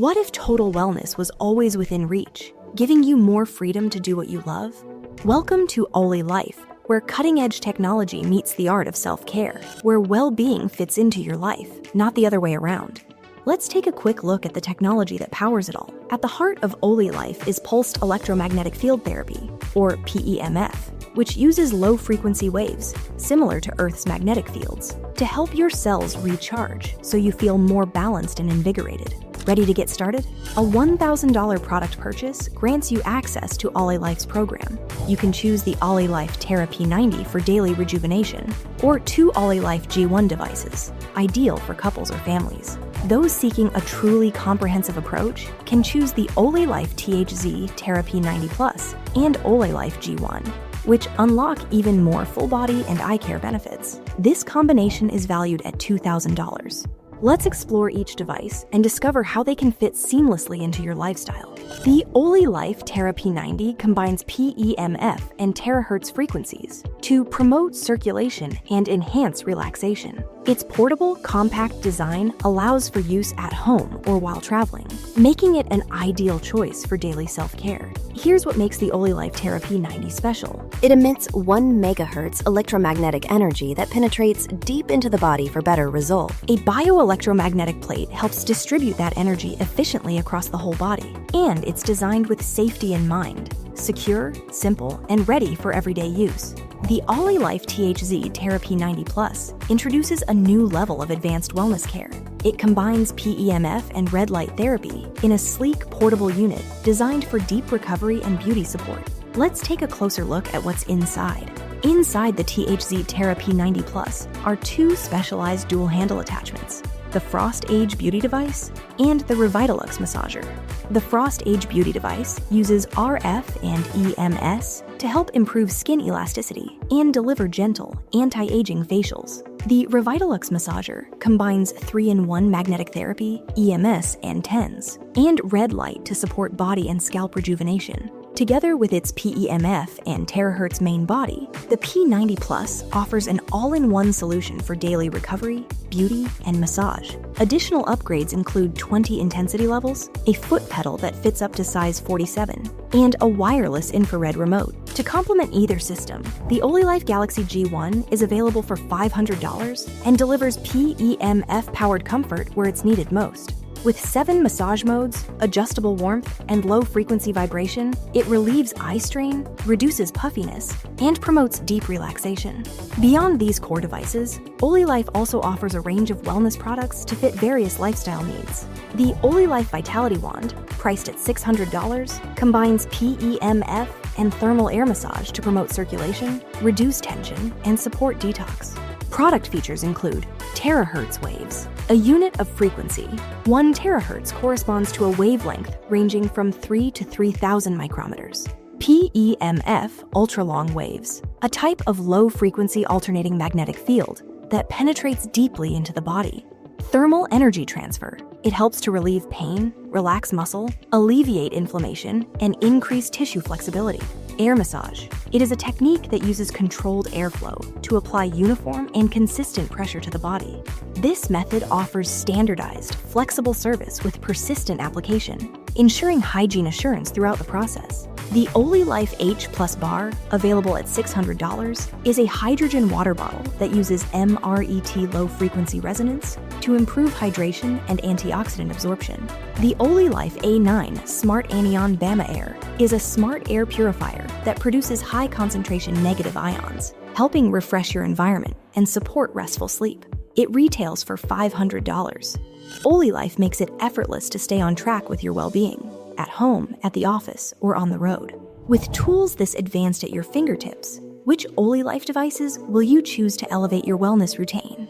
What if total wellness was always within reach, giving you more freedom to do what you love? Welcome to OlyLife, where cutting-edge technology meets the art of self-care, where well-being fits into your life, not the other way around. Let's take a quick look at the technology that powers it all. At the heart of OlyLife is pulsed electromagnetic field therapy, or PEMF, which uses low-frequency waves, similar to Earth's magnetic fields, to help your cells recharge so you feel more balanced and invigorated. Ready to get started? A $1,000 product purchase grants you access to OlyLife's program. You can choose the OlyLife P90 for daily rejuvenation, or 2 OlyLife G1 devices, ideal for couples or families. Those seeking a truly comprehensive approach can choose the OlyLife THZ P90 Plus and OlyLife G1, which unlock even more full body and eye care benefits. This combination is valued at $2,000. Let's explore each device and discover how they can fit seamlessly into your lifestyle. The OlyLife P90 combines PEMF and terahertz frequencies to promote circulation and enhance relaxation. Its portable, compact design allows for use at home or while traveling, making it an ideal choice for daily self-care. Here's what makes the OlyLife P90 special. It emits 1 megahertz electromagnetic energy that penetrates deep into the body for better results. A bioelectromagnetic plate helps distribute that energy efficiently across the whole body, and it's designed with safety in mind. Secure, simple, and ready for everyday use. The OlyLife THZ P90 Plus introduces a new level of advanced wellness care. It combines PEMF and red light therapy in a sleek, portable unit designed for deep recovery and beauty support. Let's take a closer look at what's inside. Inside the THZ P90 Plus are 2 specialized dual handle attachments: the Frost Age Beauty Device and the Revitalux Massager. The Frost Age Beauty Device uses RF and EMS to help improve skin elasticity and deliver gentle, anti-aging facials. The Revitalux Massager combines 3-in-1 magnetic therapy, EMS, and TENS, and red light to support body and scalp rejuvenation. Together with its PEMF and terahertz main body, the P90 Plus offers an all-in-one solution for daily recovery, beauty, and massage. Additional upgrades include 20 intensity levels, a foot pedal that fits up to size 47, and a wireless infrared remote. To complement either system, the OlyLife Galaxy G1 is available for $500 and delivers PEMF-powered comfort where it's needed most. With 7 massage modes, adjustable warmth, and low-frequency vibration, it relieves eye strain, reduces puffiness, and promotes deep relaxation. Beyond these core devices, OlyLife also offers a range of wellness products to fit various lifestyle needs. The OlyLife Vitality Wand, priced at $600, combines PEMF and thermal air massage to promote circulation, reduce tension, and support detox. Product features include terahertz waves, a unit of frequency. 1 terahertz corresponds to a wavelength ranging from 3 to 3,000 micrometers. PEMF ultra-long waves, a type of low-frequency alternating magnetic field that penetrates deeply into the body. Thermal energy transfer. It helps to relieve pain, relax muscle, alleviate inflammation, and increase tissue flexibility. Air massage. It is a technique that uses controlled airflow to apply uniform and consistent pressure to the body. This method offers standardized, flexible service with persistent application, ensuring hygiene assurance throughout the process. The OlyLife H Plus Bar, available at $600, is a hydrogen water bottle that uses MRET low-frequency resonance to improve hydration and antioxidant absorption. The OlyLife A9 Smart Anion Bama Air is a smart air purifier that produces high-concentration negative ions, helping refresh your environment and support restful sleep. It retails for $500. OlyLife makes it effortless to stay on track with your well-being, at home, at the office, or on the road. With tools this advanced at your fingertips, which OlyLife devices will you choose to elevate your wellness routine?